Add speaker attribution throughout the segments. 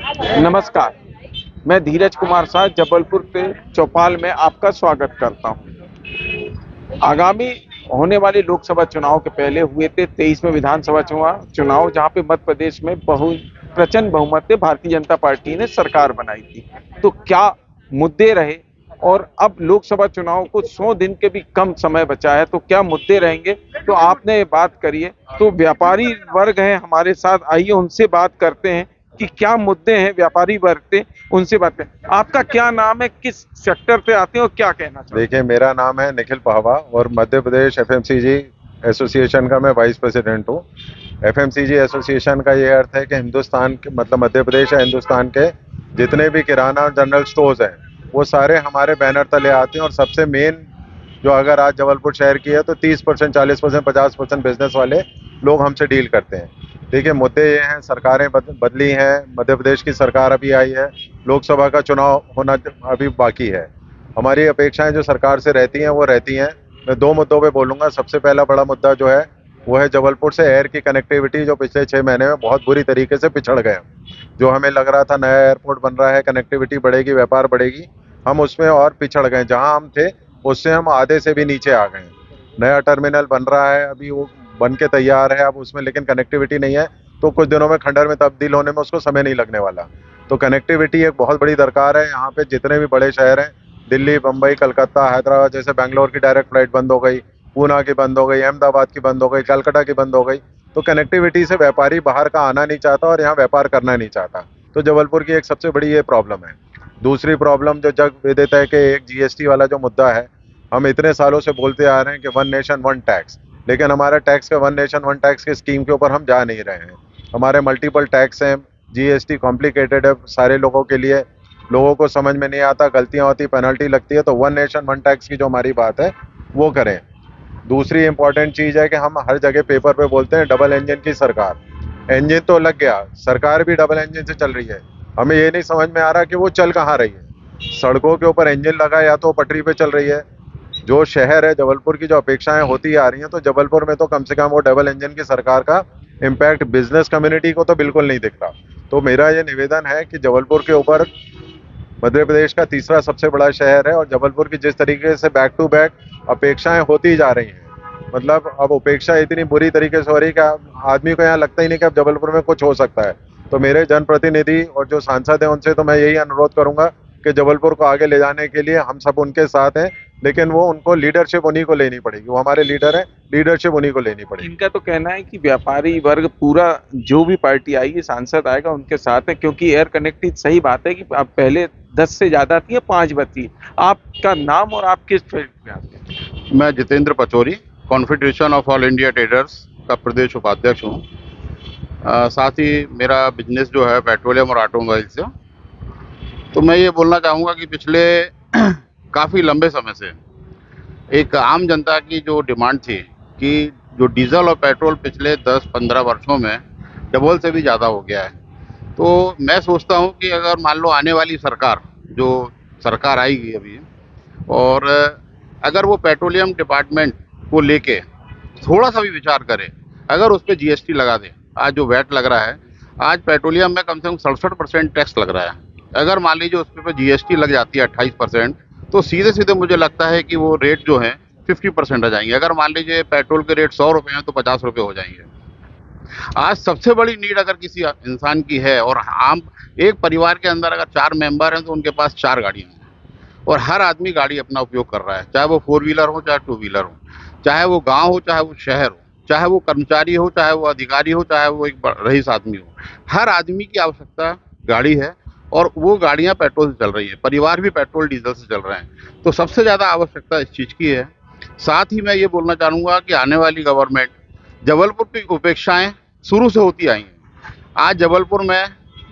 Speaker 1: नमस्कार, मैं धीरज कुमार शाह जबलपुर के चौपाल में आपका स्वागत करता हूं। आगामी होने वाले लोकसभा चुनाव के पहले हुए थे 23वें विधानसभा चुनाव जहां पे मध्य प्रदेश में प्रचंड बहुमत से भारतीय जनता पार्टी ने सरकार बनाई थी। तो क्या मुद्दे रहे और अब लोकसभा चुनाव को 100 दिन के भी कम समय बचा है, तो क्या मुद्दे रहेंगे? तो आपने ये बात करी है, तो व्यापारी वर्ग है हमारे साथ, आइए उनसे बात करते हैं कि क्या मुद्दे हैं व्यापारी वर्ग से, उनसे बात करें। आपका क्या नाम है, किस सेक्टर से आते हैं और क्या कहना चाहते हैं?
Speaker 2: देखिए, मेरा नाम है निखिल पहवा और मध्य प्रदेश एफएमसीजी एसोसिएशन का मैं वाइस प्रेसिडेंट हूँ। एफएमसीजी एसोसिएशन का ये अर्थ है कि हिंदुस्तान के मतलब मध्य प्रदेश या हिंदुस्तान के जितने भी किराना और जनरल स्टोर्स हैं वो सारे हमारे बैनर तले आते हैं। और सबसे मेन जो अगर आज जबलपुर शहर की है तो 30%, 40%, 50% बिजनेस वाले लोग हमसे डील करते हैं। देखिए, मुद्दे ये हैं, सरकारें बदली हैं, मध्य प्रदेश की सरकार अभी आई है, लोकसभा का चुनाव होना अभी बाकी है। हमारी अपेक्षाएं जो सरकार से रहती हैं वो रहती हैं। मैं 2 मुद्दों पे बोलूँगा। सबसे पहला बड़ा मुद्दा जो है वो है जबलपुर से एयर की कनेक्टिविटी, जो पिछले 6 महीने में बहुत बुरी तरीके से पिछड़ गए। जो हमें लग रहा था नया एयरपोर्ट बन रहा है, कनेक्टिविटी बढ़ेगी, व्यापार बढ़ेगी, हम उसमें और पिछड़ गए। जहाँ हम थे उससे हम आधे से भी नीचे आ गए। नया टर्मिनल बन रहा है, अभी वो बन के तैयार है अब उसमें, लेकिन कनेक्टिविटी नहीं है, तो कुछ दिनों में खंडर में तब्दील होने में उसको समय नहीं लगने वाला। तो कनेक्टिविटी एक बहुत बड़ी दरकार है। यहाँ पे जितने भी बड़े शहर हैं, दिल्ली, बम्बई, कलकत्ता, हैदराबाद, जैसे बेंगलोर की डायरेक्ट फ्लाइट बंद हो गई, पूना की बंद हो गई, अहमदाबाद की बंद हो गई, कलकत्ता की बंद हो गई। तो कनेक्टिविटी से व्यापारी बाहर का आना नहीं चाहता और यहाँ व्यापार करना नहीं चाहता। तो जबलपुर की एक सबसे बड़ी ये प्रॉब्लम है। दूसरी प्रॉब्लम जो जग विदित है कि एक जीएसटी वाला जो मुद्दा है, हम इतने सालों से बोलते आ रहे हैं कि 1 नेशन 1 टैक्स, लेकिन हमारा टैक्स का 1 नेशन 1 टैक्स की स्कीम के ऊपर हम जा नहीं रहे हैं। हमारे मल्टीपल टैक्स हैं, जीएसटी कॉम्प्लिकेटेड है सारे लोगों के लिए, लोगों को समझ में नहीं आता, गलतियां होती, पेनल्टी लगती है। तो 1 नेशन 1 टैक्स की जो हमारी बात है वो करें। दूसरी इंपॉर्टेंट चीज़ है कि हम हर जगह पेपर पे बोलते हैं डबल इंजन की सरकार। इंजन तो लग गया, सरकार भी डबल इंजन से चल रही है। हमें ये नहीं समझ में आ रहा कि वो चल कहाँ रही है। सड़कों के ऊपर इंजन लगा या तो पटरी पे चल रही है। जो शहर है जबलपुर की जो अपेक्षाएं होती आ रही हैं, तो जबलपुर में तो कम से कम वो डबल इंजन की सरकार का इम्पैक्ट बिजनेस कम्युनिटी को तो बिल्कुल नहीं दिख रहा। तो मेरा ये निवेदन है कि जबलपुर के ऊपर, मध्य प्रदेश का तीसरा सबसे बड़ा शहर है और जबलपुर की जिस तरीके से बैक टू बैक अपेक्षाएं होती जा रही हैं, मतलब अब अपेक्षा इतनी बुरी तरीके से हो रही है कि आदमी को यहाँ लगता ही नहीं कि अब जबलपुर में कुछ हो सकता है। तो मेरे जनप्रतिनिधि और जो सांसद हैं उनसे तो मैं यही अनुरोध करूंगा कि जबलपुर को आगे ले जाने के लिए हम सब उनके साथ हैं, लेकिन वो उनको लीडरशिप उन्हीं को लेनी पड़ेगी। वो हमारे लीडर हैं, लीडरशिप उन्हीं को लेनी पड़ेगी।
Speaker 1: इनका तो कहना है कि व्यापारी वर्ग पूरा, जो भी पार्टी आएगी, सांसद आएगा, उनके साथ है, क्योंकि एयर कनेक्टिविटी, सही बात है कि अब पहले 10 से ज्यादा थी, 5 बची। आपका नाम और आप किस फील्ड में आते हैं?
Speaker 3: मैं Jitendra Pachauri, confederation of all India traders का प्रदेश उपाध्यक्ष हूँ। साथ ही मेरा बिजनेस जो है पेट्रोलियम और ऑटोमोबाइल से। तो मैं ये बोलना चाहूँगा कि पिछले काफ़ी लंबे समय से एक आम जनता की जो डिमांड थी कि जो डीजल और पेट्रोल पिछले 10-15 वर्षों में डबल से भी ज़्यादा हो गया है। तो मैं सोचता हूँ कि अगर मान लो आने वाली सरकार, जो सरकार आएगी अभी, और अगर वो पेट्रोलियम डिपार्टमेंट को लेके थोड़ा सा भी विचार करे, अगर उस पर जीएसटी लगा दे। आज जो वैट लग रहा है, आज पेट्रोलियम में कम से कम 67% टैक्स लग रहा है। अगर मान लीजिए उस पर जीएसटी लग जाती है 28%, तो सीधे सीधे मुझे लगता है कि वो रेट जो है 50% आ जाएंगे। अगर मान लीजिए पेट्रोल के रेट 100 रुपये हैं तो 50 रुपये हो जाएंगे। आज सबसे बड़ी नीड अगर किसी इंसान की है, और आम एक परिवार के अंदर अगर 4 मेंबर हैं तो उनके पास 4 गाड़ियाँ हैं, और हर आदमी गाड़ी अपना उपयोग कर रहा है, चाहे वो 4 व्हीलर हो, चाहे 2 व्हीलर हो, चाहे वो गांव हो, चाहे वो शहर हो, चाहे वो कर्मचारी हो, चाहे वो अधिकारी हो, चाहे वो एक रईस आदमी हो। हर आदमी की आवश्यकता गाड़ी है, और वो गाड़ियां पेट्रोल से चल रही है, परिवार भी पेट्रोल डीजल से चल रहे हैं। तो सबसे ज़्यादा आवश्यकता इस चीज़ की है। साथ ही मैं ये बोलना चाहूँगा कि आने वाली गवर्नमेंट, जबलपुर की उपेक्षाएँ शुरू से होती आई हैं। आज जबलपुर में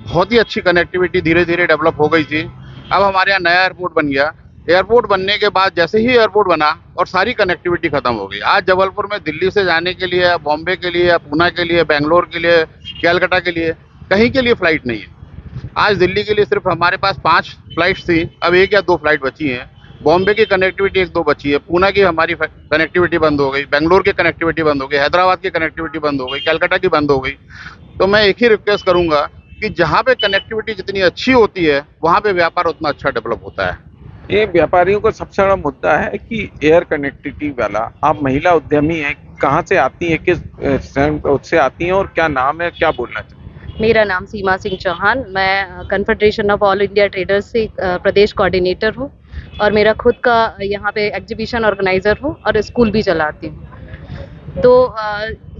Speaker 3: बहुत ही अच्छी कनेक्टिविटी धीरे धीरे डेवलप हो गई थी। अब हमारे यहाँ नया एयरपोर्ट बन गया। एयरपोर्ट बनने के बाद जैसे ही एयरपोर्ट बना और सारी कनेक्टिविटी खत्म हो गई। आज जबलपुर में दिल्ली से जाने के लिए, बॉम्बे के लिए, पूना के लिए, बेंगलोर के लिए, कलकत्ता के लिए, कहीं के लिए फ़्लाइट नहीं है। आज दिल्ली के लिए सिर्फ हमारे पास 5 फ्लाइट्स थी, अब 1 या 2 फ्लाइट बची हैं। बॉम्बे की कनेक्टिविटी 1-2 बची है, पूना की हमारी कनेक्टिविटी बंद हो गई, बेंगलोर की कनेक्टिविटी बंद हो गई, हैदराबाद की कनेक्टिविटी बंद हो गई, कलकत्ता की बंद हो गई। तो मैं एक ही रिक्वेस्ट करूंगा कि जहाँ पे कनेक्टिविटी जितनी अच्छी होती है वहाँ पे व्यापार उतना अच्छा डेवलप होता है।
Speaker 1: ये व्यापारियों का सबसे बड़ा मुद्दा है कि एयर कनेक्टिविटी वाला। आप महिला उद्यमी हैं, कहाँ से आती हैं, किस से आती हैं और क्या नाम है, क्या बोलना चाहिए?
Speaker 4: मेरा नाम सीमा सिंह चौहान, मैं confederation of all India traders से प्रदेश कोऑर्डिनेटर हूँ और मेरा खुद का यहाँ पे एग्जीबिशन ऑर्गेनाइजर हूँ और स्कूल भी चलाती हूँ। तो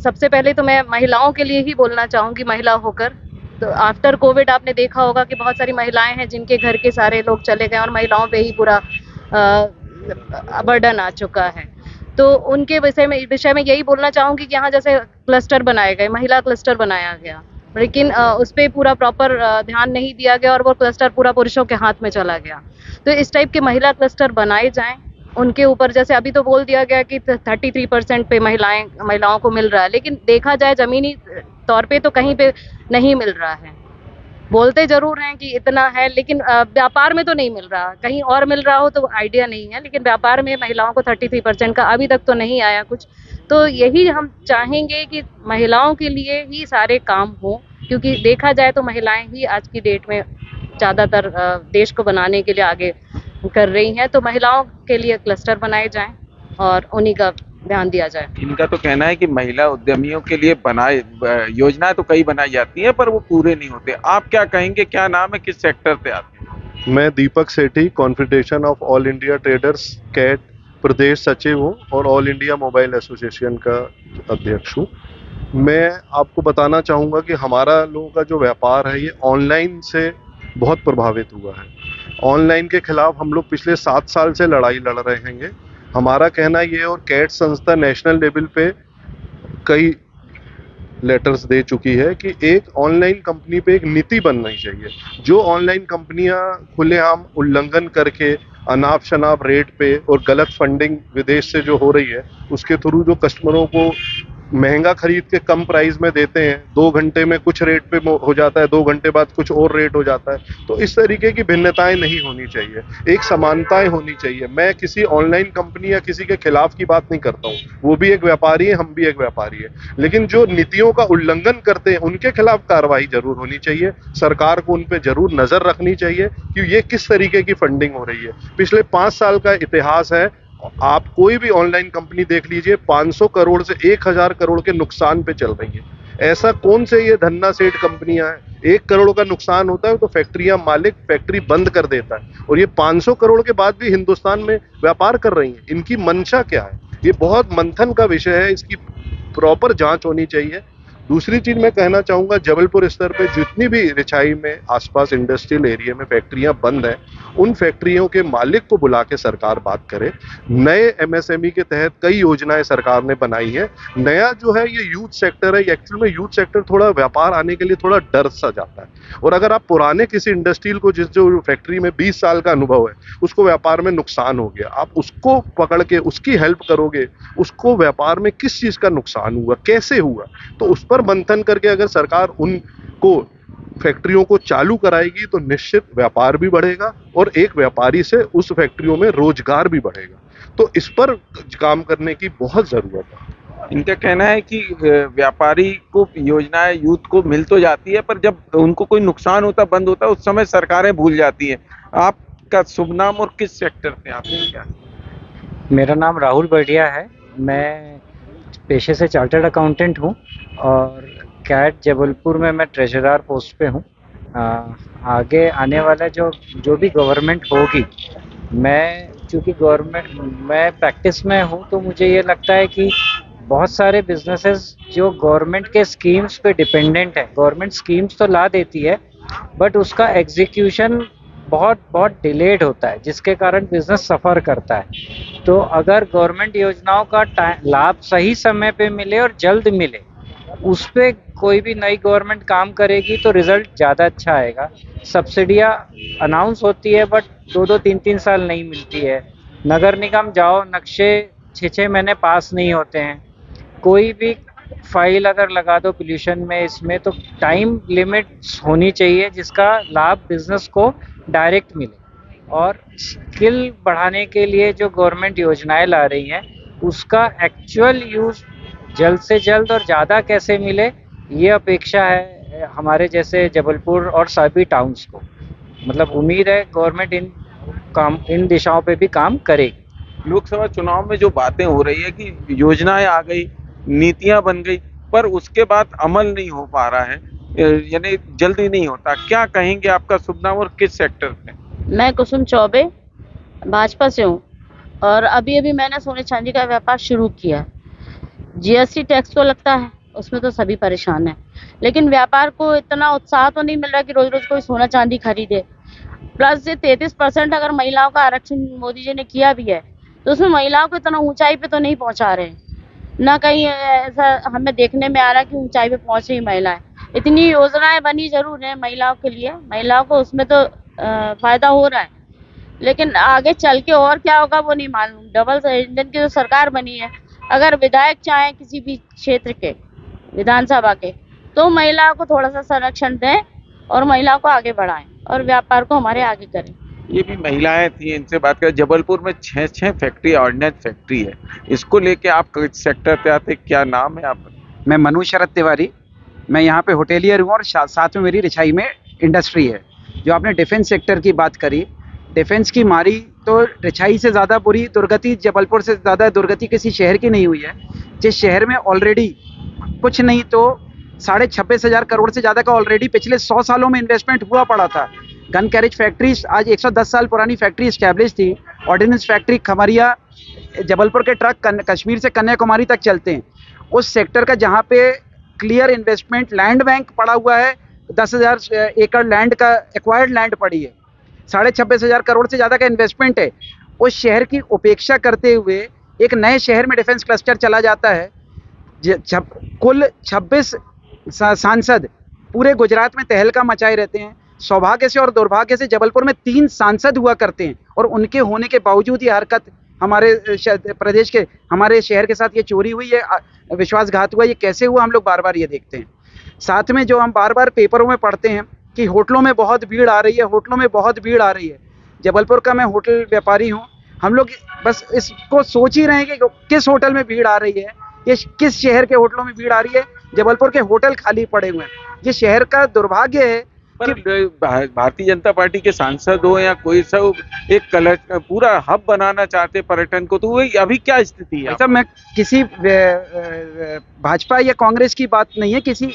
Speaker 4: सबसे पहले तो मैं महिलाओं के लिए ही बोलना चाहूँगी, महिला होकर। तो आफ्टर कोविड आपने देखा होगा कि बहुत सारी महिलाएं हैं जिनके घर के सारे लोग चले गए और महिलाओं पे ही पूरा बर्डन आ चुका है। तो उनके विषय में यही बोलना चाहूँगी कि यहाँ जैसे क्लस्टर बनाए गए, महिला क्लस्टर बनाया गया, लेकिन उस पर पूरा प्रॉपर ध्यान नहीं दिया गया और वो क्लस्टर पूरा पुरुषों के हाथ में चला गया। तो इस टाइप के महिला क्लस्टर बनाए जाएं, उनके ऊपर जैसे अभी तो बोल दिया गया कि 33% पे महिलाओं को मिल रहा है, लेकिन देखा जाए जमीनी तौर पे तो कहीं पे नहीं मिल रहा है। बोलते जरूर हैं कि इतना है, लेकिन व्यापार में तो नहीं मिल रहा। कहीं और मिल रहा हो तो आइडिया नहीं है, लेकिन व्यापार में महिलाओं को 33% का अभी तक तो नहीं आया कुछ। तो यही हम चाहेंगे कि महिलाओं के लिए ही सारे काम हो, क्योंकि देखा जाए तो महिलाएं ही आज की डेट में ज़्यादातर देश को बनाने के लिए आगे कर रही हैं। तो महिलाओं के लिए क्लस्टर बनाए जाएं और उन्हीं का ध्यान दिया जाए।
Speaker 1: इनका तो कहना है कि महिला उद्यमियों के लिए बनाए योजनाएं तो कई बनाई जाती हैं पर वो पूरे नहीं होते। आप क्या कहेंगे, क्या नाम है, किस सेक्टर से आते हैं?
Speaker 5: मैं Deepak Sethi, confederation of all India traders CAT प्रदेश सचिव हूँ और ऑल इंडिया मोबाइल एसोसिएशन का अध्यक्ष हूँ। मैं आपको बताना चाहूँगा कि हमारा लोगों का जो व्यापार है ये ऑनलाइन से बहुत प्रभावित हुआ है। ऑनलाइन के खिलाफ हम लोग पिछले 7 साल से लड़ाई लड़ रहे हैं। हमारा कहना ये, और कैट संस्था नेशनल लेवल पे कई लेटर्स दे चुकी है कि एक ऑनलाइन कंपनी पे एक नीति बननी चाहिए। जो ऑनलाइन कंपनियां खुलेआम उल्लंघन करके अनाप शनाप रेट पे और गलत फंडिंग विदेश से जो हो रही है उसके थ्रू जो कस्टमरों को महंगा खरीद के कम प्राइस में देते हैं, 2 घंटे में कुछ रेट पे हो जाता है, 2 घंटे बाद कुछ और रेट हो जाता है। तो इस तरीके की भिन्नताएं नहीं होनी चाहिए, एक समानताएं होनी चाहिए। मैं किसी ऑनलाइन कंपनी या किसी के खिलाफ की बात नहीं करता हूँ, वो भी एक व्यापारी है, हम भी एक व्यापारी है, लेकिन जो नीतियों का उल्लंघन करते हैं उनके खिलाफ कार्रवाई जरूर होनी चाहिए। सरकार को उन पे जरूर नजर रखनी चाहिए कि ये किस तरीके की फंडिंग हो रही है। पिछले 5 साल का इतिहास है, आप कोई भी ऑनलाइन कंपनी देख लीजिए, 500 करोड़ से 1000 करोड़ के नुकसान पे चल रही है। ऐसा कौन से ये धन्ना सेठ कंपनियां हैं, 1 करोड़ का नुकसान होता है तो फैक्ट्रियां, मालिक फैक्ट्री बंद कर देता है, और ये 500 करोड़ के बाद भी हिंदुस्तान में व्यापार कर रही हैं। इनकी मंशा क्या है, ये बहुत मंथन का विषय है, इसकी प्रॉपर जांच होनी चाहिए। दूसरी चीज मैं कहना चाहूंगा, जबलपुर स्तर पे जितनी भी रिछाई में आसपास इंडस्ट्रियल एरिया में फैक्ट्रियां बंद हैं, उन फैक्ट्रियों के मालिक को बुला के सरकार बात करे। नए एमएसएमई के तहत कई योजनाएं सरकार ने बनाई है। नया जो है ये यूथ सेक्टर है, एक्चुअल में यूथ सेक्टर थोड़ा व्यापार आने के लिए थोड़ा डर सा जाता है। और अगर आप पुराने किसी इंडस्ट्रियल को, जिस जो फैक्ट्री में 20 साल का अनुभव है, उसको व्यापार में नुकसान हो गया, आप उसको पकड़ के उसकी हेल्प करोगे, उसको व्यापार में किस चीज का नुकसान हुआ, कैसे हुआ, तो उस पर मंथन करके अगर सरकार उनको फैक्ट्रियों को चालू कराएगी तो निश्चित व्यापार भी बढ़ेगा और एक व्यापारी से उस फैक्ट्रियों में रोजगार भी बढ़ेगा। तो इस पर काम करने की बहुत जरूरत है।
Speaker 1: इनका कहना है कि व्यापारी को योजनाएं यूथ को मिल तो जाती है, पर जब उनको कोई नुकसान होता, बंद होता, उस समय सरकारें भूल जाती हैं। आपका शुभ नाम और किस सेक्टर से आते हैं, क्या?
Speaker 6: मेरा नाम राहुल बढ़िया है, मैं पेशे से चार्टर्ड अकाउंटेंट हूँ और कैट जबलपुर में मैं ट्रेजरर पोस्ट पे हूँ। आगे आने वाला जो भी गवर्नमेंट होगी, मैं चूँकि मैं प्रैक्टिस में हूँ तो मुझे ये लगता है कि बहुत सारे बिजनेसेस जो गवर्नमेंट के स्कीम्स पे डिपेंडेंट है, गवर्नमेंट स्कीम्स तो ला देती है बट उसका एग्जीक्यूशन बहुत डिलेड होता है, जिसके कारण बिजनेस सफ़र करता है। तो अगर गवर्नमेंट योजनाओं का लाभ सही समय पे मिले और जल्द मिले, उस पे कोई भी नई गवर्नमेंट काम करेगी तो रिजल्ट ज़्यादा अच्छा आएगा। सब्सिडियाँ अनाउंस होती है बट 2-2, 3-3 साल नहीं मिलती है। नगर निगम जाओ, नक्शे 6-6 महीने पास नहीं होते हैं। कोई भी फाइल अगर लगा दो पोल्यूशन में, इसमें तो टाइम लिमिट होनी चाहिए जिसका लाभ बिजनेस को डायरेक्ट मिले। और स्किल बढ़ाने के लिए जो गवर्नमेंट योजनाएं ला रही हैं उसका एक्चुअल यूज जल्द से जल्द और ज़्यादा कैसे मिले, ये अपेक्षा है हमारे जैसे जबलपुर और सभी टाउन्स को। मतलब उम्मीद है गवर्नमेंट इन दिशाओं पे भी काम करेगी।
Speaker 1: लोकसभा चुनाव में जो बातें हो रही है कि योजनाएं आ गई, नीतियां बन गई, पर उसके बाद अमल नहीं हो पा रहा है, यानी जल्दी नहीं होता। क्या कहेंगे, आपका शुभ नाम और किस सेक्टर पे?
Speaker 7: मैं कुसुम चौबे भाजपा से हूँ और अभी अभी मैंने सोने चांदी का व्यापार शुरू किया। जीएसटी टैक्स तो लगता है, उसमें तो सभी परेशान हैं, लेकिन व्यापार को इतना उत्साह तो नहीं मिल रहा कि रोज रोज कोई सोना चांदी खरीदे। प्लस ये 33% अगर महिलाओं का आरक्षण मोदी जी ने किया भी है तो उसमें महिलाओं को इतना ऊंचाई पे तो नहीं पहुंचा रहे हैं, ना कहीं ऐसा हमें देखने में आ रहा है कि ऊंचाई पे पहुंच रही महिलाएं। इतनी योजनाएं बनी जरूर है महिलाओं के लिए, महिलाओं को उसमें तो फायदा हो रहा है, लेकिन आगे चल के और क्या होगा वो नहीं मालूम। डबल इंजन की जो सरकार बनी है, अगर विधायक चाहे किसी भी क्षेत्र के विधानसभा के, तो महिलाओं को थोड़ा सा संरक्षण दें और महिलाओं को आगे बढ़ाएं और व्यापार को हमारे आगे करें।
Speaker 1: ये भी महिलाएं थी, इनसे बात करें। जबलपुर में 6 फैक्ट्री, ऑर्डिनेंस फैक्ट्री है, इसको लेके आप किस सेक्टर पे आते, क्या नाम है आप?
Speaker 8: मैं मनु शरद तिवारी, मैं यहाँ पे होटेलियर हूँ और साथ में मेरी रिछाई में इंडस्ट्री है। जो आपने डिफेंस सेक्टर की बात करी, डिफेंस की मारी तो रिछाई से ज़्यादा बुरी दुर्गति, जबलपुर से ज़्यादा दुर्गति किसी शहर की नहीं हुई है। जिस शहर में ऑलरेडी कुछ नहीं तो 26,500 करोड़ से ज़्यादा का ऑलरेडी पिछले 100 सालों में इन्वेस्टमेंट हुआ पड़ा था। गन कैरेज फैक्ट्रीज आज 110 साल पुरानी फैक्ट्री इस्टेब्लिश थी। ऑर्डिनेंस फैक्ट्री खमरिया, जबलपुर के ट्रक कश्मीर से कन्याकुमारी तक चलते हैं। उस सेक्टर का जहाँ पे क्लियर इन्वेस्टमेंट, लैंड बैंक पड़ा हुआ है, 10,000 एकड़ लैंड का एक्वायर्ड लैंड पड़ी है, 26,500 करोड़ से ज़्यादा का इन्वेस्टमेंट है। उस शहर की उपेक्षा करते हुए एक नए शहर में डिफेंस क्लस्टर चला जाता है। कुल 26 सांसद पूरे गुजरात में तहलका मचाए रहते हैं। सौभाग्य से और दुर्भाग्य से जबलपुर में 3 सांसद हुआ करते हैं और उनके होने के बावजूद ये हरकत हमारे प्रदेश के, हमारे शहर के साथ ये चोरी हुई है, विश्वासघात हुआ। ये कैसे हुआ, हम लोग बार बार ये देखते हैं। साथ में जो हम बार बार पेपरों में पढ़ते हैं कि होटलों में बहुत भीड़ आ रही है, होटलों में बहुत भीड़ आ रही है। जबलपुर का मैं होटल व्यापारी हूँ, हम लोग बस इसको सोच ही रहे हैं कि किस होटल में भीड़ आ रही है, ये किस शहर के होटलों में भीड़ आ रही है। जबलपुर के होटल खाली पड़े हुए हैं। ये शहर का दुर्भाग्य है।
Speaker 1: पर भारतीय जनता पार्टी के सांसद हो या कोई सब एक पूरा हब बनाना चाहते पर्यटन को, तो वही अभी क्या स्थिति है?
Speaker 8: ऐसा मैं किसी भाजपा या कांग्रेस की बात नहीं है, किसी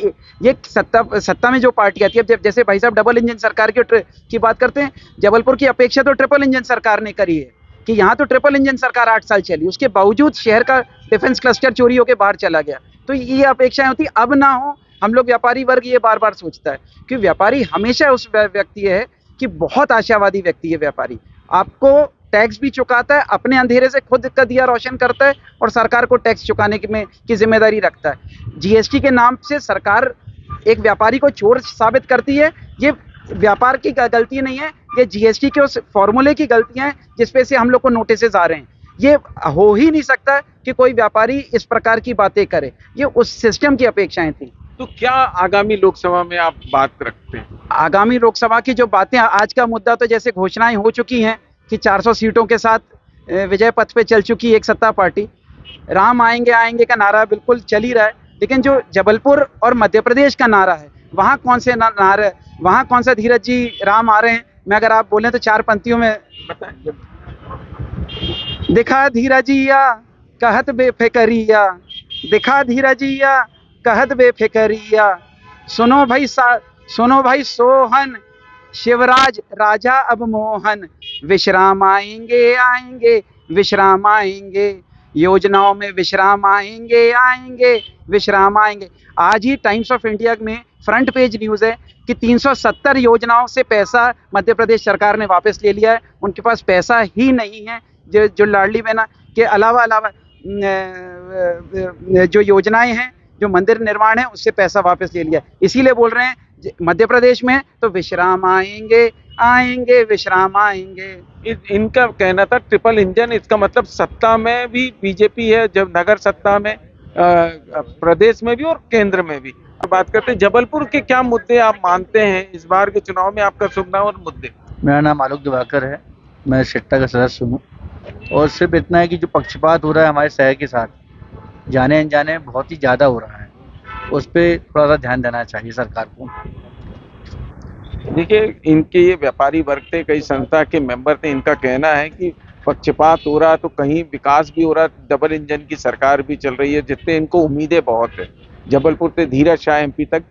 Speaker 8: ये सत्ता में जो पार्टी आती है, जैसे भाई साहब डबल इंजन सरकार की बात करते हैं, जबलपुर की अपेक्षा तो ट्रिपल इंजन सरकार ने करी है कि यहाँ तो ट्रिपल इंजन सरकार 8 साल चली, उसके बावजूद शहर का डिफेंस क्लस्टर चोरी होकर बाहर चला गया। तो ये अपेक्षाएं होती अब ना हो। हम लोग व्यापारी वर्ग ये बार बार सोचता है कि व्यापारी हमेशा उस व्यक्ति है कि बहुत आशावादी व्यक्ति है। व्यापारी आपको टैक्स भी चुकाता है, अपने अंधेरे से खुद का दिया रोशन करता है और सरकार को टैक्स चुकाने की जिम्मेदारी रखता है। जीएसटी के नाम से सरकार एक व्यापारी को चोर साबित करती है। ये व्यापार की गलती नहीं है, ये जीएसटी के उस फॉर्मूले की गलतियां हैं जिसपे से हम लोग को नोटिस आ रहे हैं। ये हो ही नहीं सकता कि कोई व्यापारी इस प्रकार की बातें करे। ये उस सिस्टम की अपेक्षाएं थी।
Speaker 1: तो क्या आगामी लोकसभा में आप बात रखते हैं?
Speaker 8: आगामी लोकसभा की जो बातें, आज का मुद्दा तो जैसे घोषणाएं हो चुकी हैं कि 400 सीटों के साथ विजय पथ पे चल चुकी एक सत्ता पार्टी। राम आएंगे का नारा बिल्कुल चल ही रहा है, लेकिन जो जबलपुर और मध्य प्रदेश का नारा है, वहाँ कौन से नारे, वहाँ कौन सा धीरज जी राम आ रहे हैं? मैं अगर आप बोलें तो 4 पंक्तियों में बताएं। दिखा धीरजिया कहत बेफिक्रिया, दिखा धीरजिया कहत बेफिक्रिया, सुनो भाई सोहन, शिवराज राजा अब मोहन, विश्राम आएंगे विश्राम आएंगे, योजनाओं में विश्राम आएंगे विश्राम आएंगे। आज ही टाइम्स ऑफ इंडिया में फ्रंट पेज न्यूज़ है कि 370 योजनाओं से पैसा मध्य प्रदेश सरकार ने वापस ले लिया है। उनके पास पैसा ही नहीं है। जो लाडली बहना के अलावा जो योजनाएं हैं, जो मंदिर निर्माण है, उससे पैसा वापस ले लिया। इसीलिए बोल रहे हैं मध्य प्रदेश में तो विश्राम आएंगे विश्राम आएंगे।
Speaker 1: इनका कहना था ट्रिपल इंजन, इसका मतलब सत्ता में भी बीजेपी है, जब नगर सत्ता में, प्रदेश में भी और केंद्र में भी। बात करते हैं जबलपुर के क्या मुद्दे आप मानते हैं इस बार के चुनाव में, आपका शुभ नाम और मुद्दे?
Speaker 9: मेरा नाम आलोक दिवाकर है, मैं सिट्टा का सदस्य हूँ। और सिर्फ इतना है कि जो पक्षपात हो रहा है हमारे शहर के साथ, जाने अनजाने बहुत ही ज़्यादा हो रहा है। उस पर थोड़ा सा ध्यान देना चाहिए सरकार को।
Speaker 1: देखिए, इनके ये व्यापारी वर्ग थे, कई संस्था के मेंबर थे, इनका कहना है कि पक्षपात हो रहा तो कहीं विकास भी हो रहा, डबल इंजन की सरकार भी चल रही है, जिससे इनको उम्मीदें बहुत है। जबलपुर से धीरज शाह, MP तक।